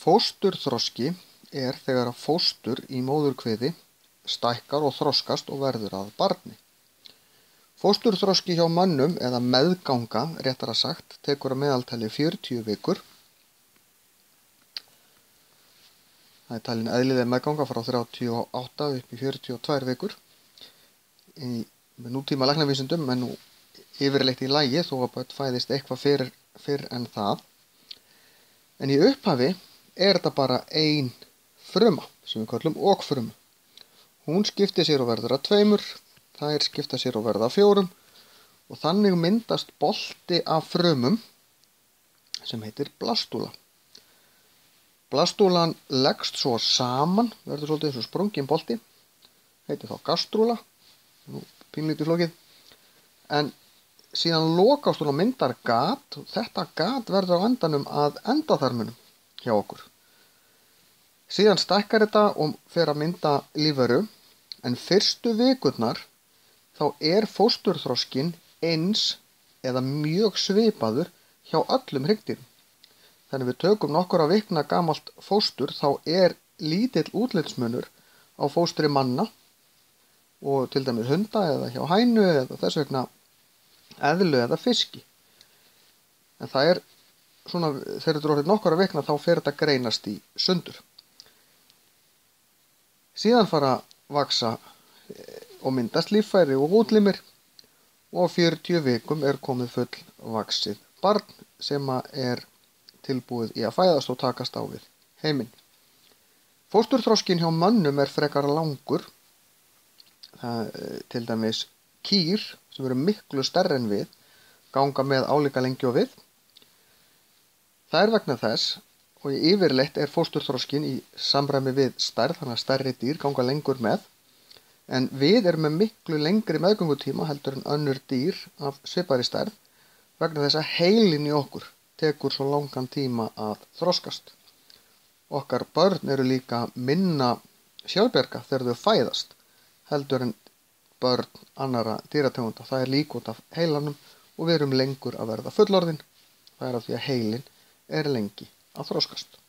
Fósturþroski er þegar að fóstur í móðurkviði stækkar og þroskast og verður að barni. Fósturþroski hjá mönnum, eða meðganga réttara sagt, tekur að meðaltali 40 vikur. Það er talin eðlileg meðganga frá 38 upp í 42 vikur. Með nútíma læknavísindum er nú yfirleitt í lagi þó að börn fæðist eitthvað fyrr en það. En í upphafi er þetta bara ein fruma sem við kallum okfrumu. Hún skiptir sér og verður að 2, þær skipta sér og verða að 4 og þannig myndast bolti af frumum sem heitir blastúla. Blastúlan leggst svo saman, verður svolítið eins og sprunginn bolti, heitir þá gastrúla, pínlítið flókið, en síðan lokast hún og myndar gat og þetta gat verður á endanum að endaþarminum hjá okkur. Síðan stækkar þetta og fer að mynda lífveru, en fyrstu vikurnar þá er fósturþroskinn eins eða mjög svipaður hjá öllum hryggdýrum. Þannig við tökum nokkurra vikna gamalt fóstur þá er lítill útlitsmunur á fóstri manna og til dæmis hunda eða hjá hænu eða þess vegna eðlu eða fiski. En það er svona, þegar þetta er orðið nokkurra vikna þá fer þetta greinast í sundur. Síðan fara að vaxa og myndast líffæri og útlimir og á 40 vikum er komið fullvaxið barn sem er tilbúið í að fæðast og takast á við heiminn. Fósturþroskinn hjá mönnum er frekar langur. Til dæmis kýr sem eru miklu stærri en við ganga með álíka lengi og við. Það er vegna þess og yfirleitt er fósturþroskinn í samræmi við stærð, þannig að stærri dýr ganga lengur með, en við erum með miklu lengri meðgöngutíma heldur en önnur dýr af svipari stærð vegna þess að heilinn í okkur tekur svo langan tíma að þroskast. Okkar börn eru líka minna sjálfbjarga þegar þau fæðast heldur en börn annarra dýrategunda. Það er líka út af heilanum og við erum lengur að verða fullorðin. Það er af því að heilinn er lengi að þroskast.